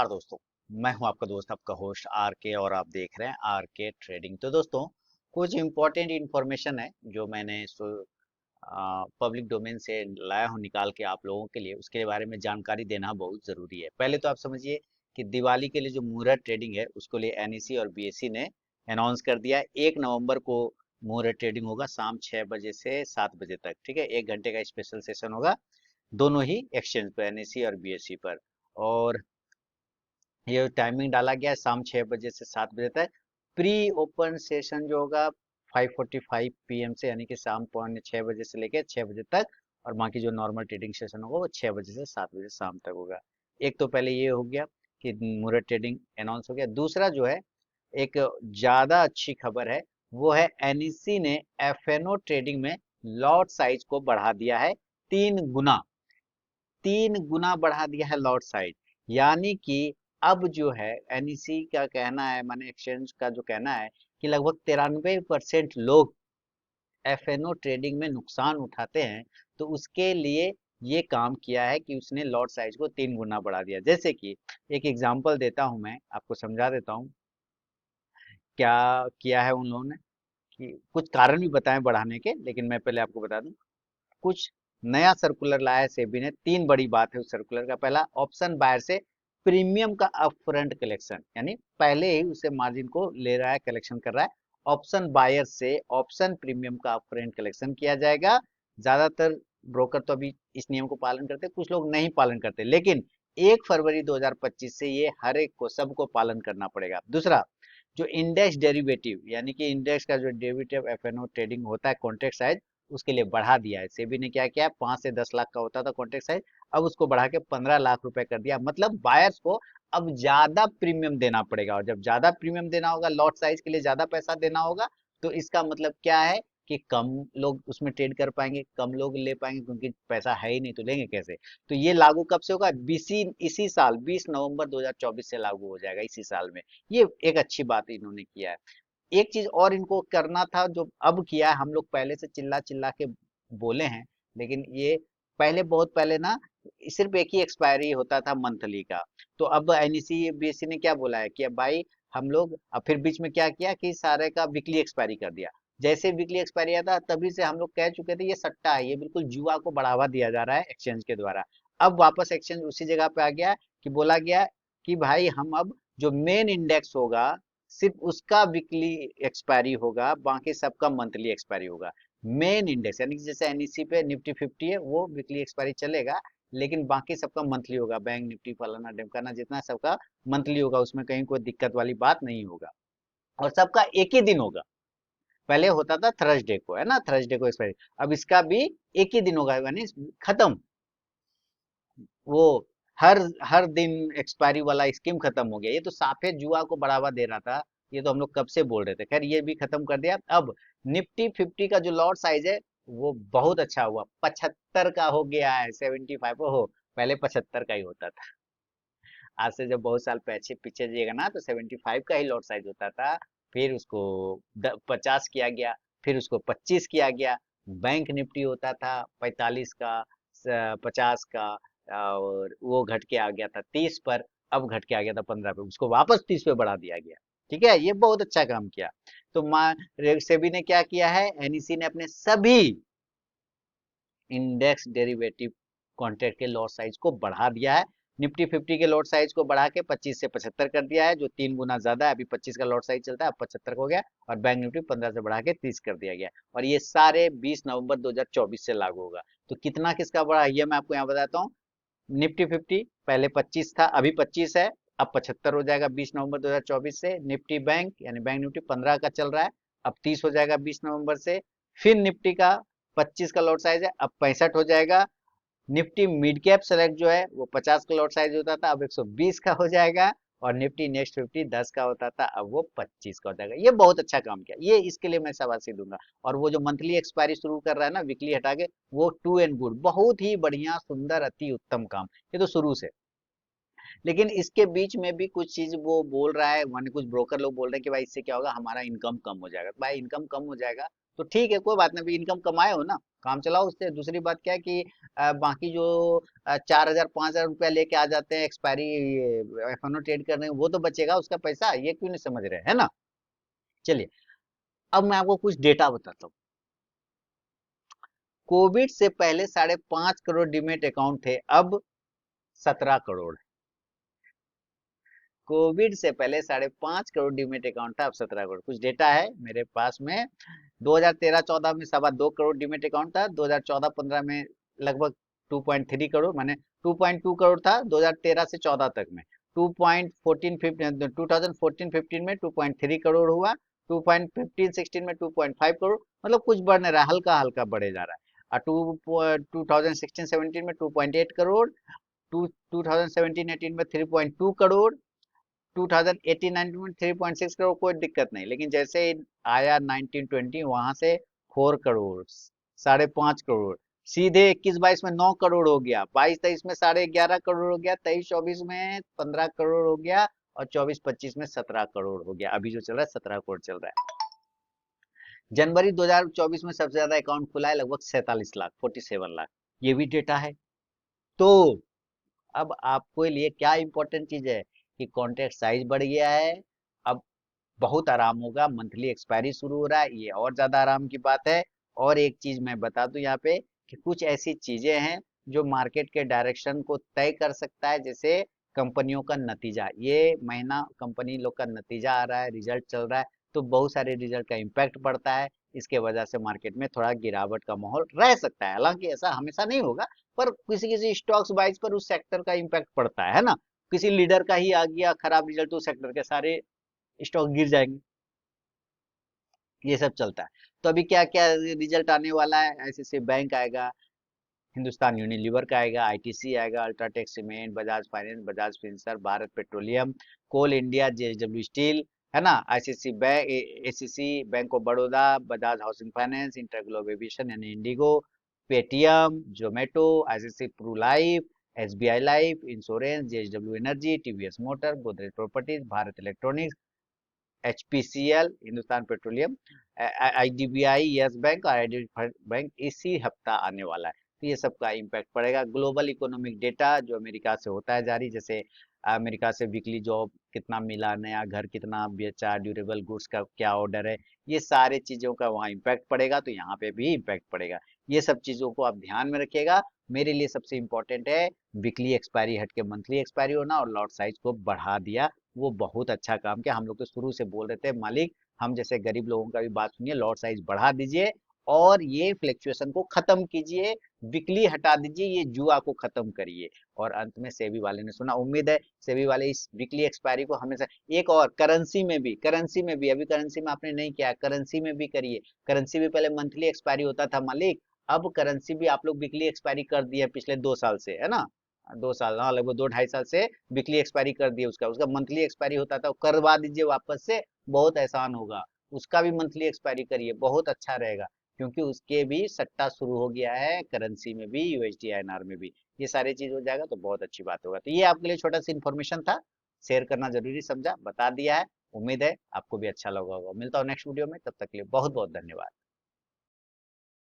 नमस्कार दोस्तों। मैं हूं आपका दोस्त, आपका होस्ट आर के, और आप देख रहे हैं आर के ट्रेडिंग। तो दोस्तों, कुछ इंपॉर्टेंट इंफॉर्मेशन है जो मैंने पब्लिक डोमेन से लाया हूं निकाल के आप लोगों के लिए। उसके बारे में जानकारी देना बहुत जरूरी है। पहले तो आप समझिए कि दिवाली के लिए जो मुहूर्त ट्रेडिंग है उसको लिए एनईसी और बीएसई ने अनाउंस कर दिया है। 1 नवंबर को मुहूर्त ट्रेडिंग होगा शाम 6 बजे से 7 बजे तक। ठीक है, 1 घंटे का स्पेशल सेशन होगा दोनों ही एक्सचेंज पर, एनईसी और बीएसई पर। और ये टाइमिंग डाला गया है शाम 6 बजे से 7 बजे तक। प्री ओपन सेशन जो होगा 5:45 पीएम से, यानी कि शाम 6 बजे से लेकर 6 बजे तक। और बाकी जो नॉर्मल ट्रेडिंग सेशन होगा वो 6 बजे से 7 बजे शाम तक होगा। एक तो पहले ये हो गया कि मुहूर्त ट्रेडिंग अनाउंस हो गया। दूसरा जो है, एक ज्यादा अच्छी खबर है, वो है एनईसी ने एफएनओ ट्रेडिंग में लॉट साइज को बढ़ा दिया है 3 गुना। 3 गुना बढ़ा दिया है लॉट साइज। यानी कि अब जो है एनईसी का कहना है, माने एक्सचेंज का जो कहना है, कि लगभग 93% लोग एफएनओ ट्रेडिंग में नुकसान उठाते हैं। तो उसके लिए ये काम किया है कि उसने लॉट साइज को 3 गुना बढ़ा दिया। जैसे कि एक एग्जांपल देता हूं, मैं आपको समझा देता हूं क्या किया है उन लोगों ने। कि कुछ कारण भी बताएं बढ़ाने के, लेकिन मैं पहले आपको बता दूं। कुछ नया सर्कुलर लाया है सेबी ने। 3 बड़ी बात है उस सर्कुलर का। पहला, ऑप्शन बायर से प्रीमियम का अपफ्रंट कलेक्शन, यानी पहले ही उसे मार्जिन को ले रहा है, कलेक्शन कर रहा है। ऑप्शन बायर से ऑप्शन प्रीमियम का अपफ्रंट कलेक्शन किया जाएगा। ज्यादातर ब्रोकर तो अभी इस नियम को पालन करते हैं, कुछ लोग नहीं पालन करते, लेकिन 1 फरवरी 2025 से ये हर एक को, सबको पालन करना पड़ेगा। दूसरा, जो इंडेक्स डेरिवेटिव, यानी कि इंडेक्स का जो डेरिवेटिव एफएनओ ट्रेडिंग होता है, कॉन्ट्रैक्ट साइज, उसके लिए बढ़ा दिया है। सेबी ने क्या किया है, 5 से 10 लाख का होता था कॉन्ट्रैक्ट साइज, अब उसको बढ़ा के 15 लाख रुपए कर दिया। मतलब बायर्स को अब ज्यादा प्रीमियम देना पड़ेगा, और जब ज्यादा प्रीमियम देना होगा, लॉट साइज के लिए ज्यादा पैसा देना होगा, तो इसका मतलब क्या है कि कम लोग उसमें ट्रेड कर पाएंगे, कम लोग ले पाएंगे, क्योंकि पैसा है ही नहीं तो लेंगे कैसे। तो ये लागू कब से होगा? इसी साल 20 नवंबर 2024 से लागू हो जाएगा, इसी साल में। ये एक अच्छी बात इन्होंने किया है। एक चीज और इनको करना था जो अब किया है। हम लोग पहले से चिल्ला चिल्ला के बोले हैं, लेकिन ये पहले, बहुत पहले ना, सिर्फ एक ही एक्सपायरी होता था मंथली का। तो अब एनईसी बीएससी ने क्या बोला है कि अब भाई हम लोग, अब फिर बीच में क्या किया कि सारे का वीकली एक्सपायरी कर दिया। जैसे वीकली एक्सपायरी आता, तभी से हम लोग कह चुके थे ये सट्टा है, ये बिल्कुल जुआ को बढ़ावा दिया जा रहा है एक्सचेंज के द्वारा। अब वापस एक्सचेंज उसी जगह पे आ गया कि बोला गया कि भाई हम अब जो मेन इंडेक्स होगा, सिर्फ उसका वीकली एक्सपायरी होगा, बाकी सबका मंथली एक्सपायरी होगा। मेन इंडेक्स, यानी कि जैसे एनईसी पे निफ्टी 50 है, वो वीकली एक्सपायरी चलेगा, लेकिन बाकी सबका मंथली होगा। बैंक निफ्टी, फलाना ढिमकाना, जितना सबका मंथली होगा, उसमें कहीं कोई दिक्कत वाली बात नहीं होगा। और सबका एक ही दिन होगा। पहले होता था थर्सडे को, है ना, थर्सडे को एक्सपायरी। अब इसका भी एक ही दिन होगा, यानी खत्म। वो हर हर दिन एक्सपायरी वाला स्कीम खत्म हो गया। ये तो साफे जुआ को बढ़ावा दे रहा था। ये तो हम लोग कब से बोल रहे थे। खैर, ये भी खत्म कर दिया। अब निफ्टी 50 का जो लॉट साइज है, वो बहुत अच्छा हुआ, 75 का हो गया है। 75, हो, पहले 75 का ही होता था। आज से जब बहुत साल पीछे पीछे जाइएगा ना, तो 75 का ही लॉट साइज होता था। फिर उसको 50 किया गया, फिर उसको 25 किया गया। बैंक निफ्टी होता था 45 का, 50 का, और वो घट के आ गया था 30 पर। अब घट के आ गया था 15 पे, उसको वापस 30 पे बढ़ा दिया गया। ठीक है, ये बहुत अच्छा काम किया। तो सेबी ने क्या किया है, एनईसी ने अपने सभी इंडेक्स डेरिवेटिव कॉन्ट्रैक्ट के लॉट साइज को बढ़ा दिया है। निफ्टी 50 के लॉट साइज को बढ़ा के 25 से 75 कर दिया है, जो 3 गुना ज्यादा है। अभी 25 का लॉट साइज चलता है, अब 75 हो गया। और बैंक निफ्टी 15 से बढ़ा के 30 कर दिया गया। और ये सारे 20 नवंबर 2024 से लागू होगा। तो कितना किसका बढ़ा, ये मैं आपको यहाँ बताता हूँ। निफ्टी 50 पहले 25 था, अभी 25 है, अब 75 हो जाएगा 20 नवंबर 2024 से। निफ्टी बैंक, यानी बैंक निफ्टी 15 का चल रहा है, अब 30 हो जाएगा 20 नवंबर से। फिर निफ्टी का 25 का लॉट साइज है, अब 65 हो जाएगा। निफ्टी मिड कैप सेलेक्ट जो है, वो 50 का लॉट साइज होता था, अब 120 का हो जाएगा। और निफ्टी नेक्स्ट 50 10 का होता था, अब वो 25 का हो जाएगा। ये बहुत अच्छा काम किया, ये इसके लिए मैं शाबाशी दूंगा। और वो जो मंथली एक्सपायरी शुरू कर रहा है ना, वीकली हटा के, वो टू एंड गुड, बहुत ही बढ़िया, सुंदर, अति उत्तम काम। ये तो शुरू से। लेकिन इसके बीच में भी कुछ चीज वो बोल रहा है, माने कुछ ब्रोकर लोग बोल रहे हैं कि भाई इससे क्या होगा, हमारा इनकम कम हो जाएगा। भाई इनकम कम हो जाएगा तो ठीक है, कोई बात नहीं, इनकम कमाए हो ना, काम चलाओ उससे। दूसरी बात क्या है कि बाकी जो 4,000 5,000 रुपया लेके आ जाते हैं एक्सपायरी एफ ट्रेड करने, वो तो बचेगा उसका पैसा, ये क्यों नहीं समझ रहे है ना। चलिए, अब मैं आपको कुछ डेटा बताता हूँ। कोविड से पहले 5.5 करोड़ डीमेट अकाउंट थे, अब 17 करोड़। कोविड से पहले 5.5 करोड़ डीमेट अकाउंट था, अब 17 करोड़। कुछ डेटा है मेरे पास में। 2013-14 में 2.25 करोड़ डीमेट अकाउंट था, 2014-15 में लगभग 2.3 करोड़, माने 2.2 करोड़ था 2013 से 14 तक में। 2014-15 में 2.3 करोड़ हुआ, 2015-16 में 2.5 करोड़, मतलब कुछ बढ़ नहीं रहा, हल्का हल्का बढ़े जा रहा है। और 2016-17 में 2.8 करोड़, 2017-18 में 3.2 करोड़, 2018-19 में 3.6 करोड़, कोई दिक्कत नहीं। लेकिन जैसे ही आया 19-20 वहां से 4 करोड़, 5.5 करोड़, सीधे 21-22 में 9 करोड़ हो गया, 22-23 में 11.5 करोड़ हो गया, 23-24 में 15 करोड़ हो गया, और 24-25 में 17 करोड़ हो गया। अभी जो चल रहा है 17 करोड़ चल रहा है। जनवरी 2024 में सबसे ज्यादा अकाउंट खुला है, लगभग 47 लाख, 47 लाख, ये भी डेटा है। तो अब आपके लिए क्या इंपॉर्टेंट चीज है कि कॉन्ट्रैक्ट साइज बढ़ गया है, अब बहुत आराम होगा, मंथली एक्सपायरी शुरू हो रहा है, ये और ज्यादा आराम की बात है। और एक चीज मैं बता दूं यहाँ पे कि कुछ ऐसी चीजें हैं जो मार्केट के डायरेक्शन को तय कर सकता है, जैसे कंपनियों का नतीजा। ये महीना कंपनी लोग का नतीजा आ रहा है, रिजल्ट चल रहा है, तो बहुत सारे रिजल्ट का इम्पैक्ट पड़ता है। इसके वजह से मार्केट में थोड़ा गिरावट का माहौल रह सकता है, हालांकि ऐसा हमेशा नहीं होगा, पर किसी किसी स्टॉक्स वाइज पर उस सेक्टर का इम्पैक्ट पड़ता है ना। किसी लीडर का ही आ गया खराब रिजल्ट, तो सेक्टर के सारे स्टॉक गिर जाएंगे, ये सब चलता है। तो अभी क्या क्या रिजल्ट आने वाला है, ऐसे बैंक आएगा, हिंदुस्तान यूनिलीवर का आएगा, आईटीसी आएगा, UltraTech Cement, Bajaj Finance, Bajaj Finserv, Bharat Petroleum, Coal India, JSW Steel, है ना, ICC Bank, ACC, Bank of Baroda, Bajaj Housing Finance, InterGlobe Aviation यानी IndiGo, Paytm, Zomato, ICC Pru Life, SBI Life Insurance, JSW Energy, TVS Motor, Godrej Properties, Bharat Electronics, HPCL, Hindustan Petroleum, IDBI, Yes Bank और IDBI Bank इसी हफ्ता आने वाला है। तो ये सबका इम्पैक्ट पड़ेगा। ग्लोबल इकोनॉमिक डेटा जो अमेरिका से होता है जारी, जैसे अमेरिका से वीकली जॉब कितना मिला, नया घर कितना बेचा, ड्यूरेबल गुड्स का क्या ऑर्डर है, ये सारे चीजों का वहाँ इम्पैक्ट पड़ेगा, तो यहाँ पे भी इम्पैक्ट पड़ेगा। ये सब चीजों को आप ध्यान में रखिएगा। मेरे लिए सबसे इम्पोर्टेंट है वीकली एक्सपायरी हट के मंथली एक्सपायरी होना, और लॉट साइज को बढ़ा दिया, वो बहुत अच्छा काम किया। हम लोग तो शुरू से बोल रहे थे मालिक, हम जैसे गरीब लोगों का भी बात सुनिए, लॉट साइज बढ़ा दीजिए और ये फ्लक्चुएशन को खत्म कीजिए, वीकली हटा दीजिए, ये जुआ को खत्म करिए। और अंत में सेबी वाले ने सुना, उम्मीद है सेबी वाले इस वीकली एक्सपायरी को हमेशा। एक और करेंसी में भी अभी करेंसी में आपने नहीं किया, करेंसी में भी करिए। करेंसी भी पहले मंथली एक्सपायरी होता था मालिक, अब करेंसी भी आप लोग वीकली एक्सपायरी कर दिए पिछले 2 साल से, है ना। 2 साल, हाँ, लगभग 2 ढाई साल से वीकली एक्सपायरी कर दिए। उसका उसका मंथली एक्सपायरी होता था, वो करवा दीजिए वापस से, बहुत आसान होगा। उसका भी मंथली एक्सपायरी करिए, बहुत अच्छा रहेगा, क्योंकि उसके भी सट्टा शुरू हो गया है, करेंसी में भी, यूएसडी आईएनआर में भी। ये सारी चीज हो जाएगा तो बहुत अच्छी बात होगा। तो ये आपके लिए छोटा सा इन्फॉर्मेशन था, शेयर करना जरूरी समझा, बता दिया है। उम्मीद है आपको भी अच्छा लगा होगा। मिलता हूँ नेक्स्ट वीडियो में, तब तक के लिए बहुत बहुत धन्यवाद।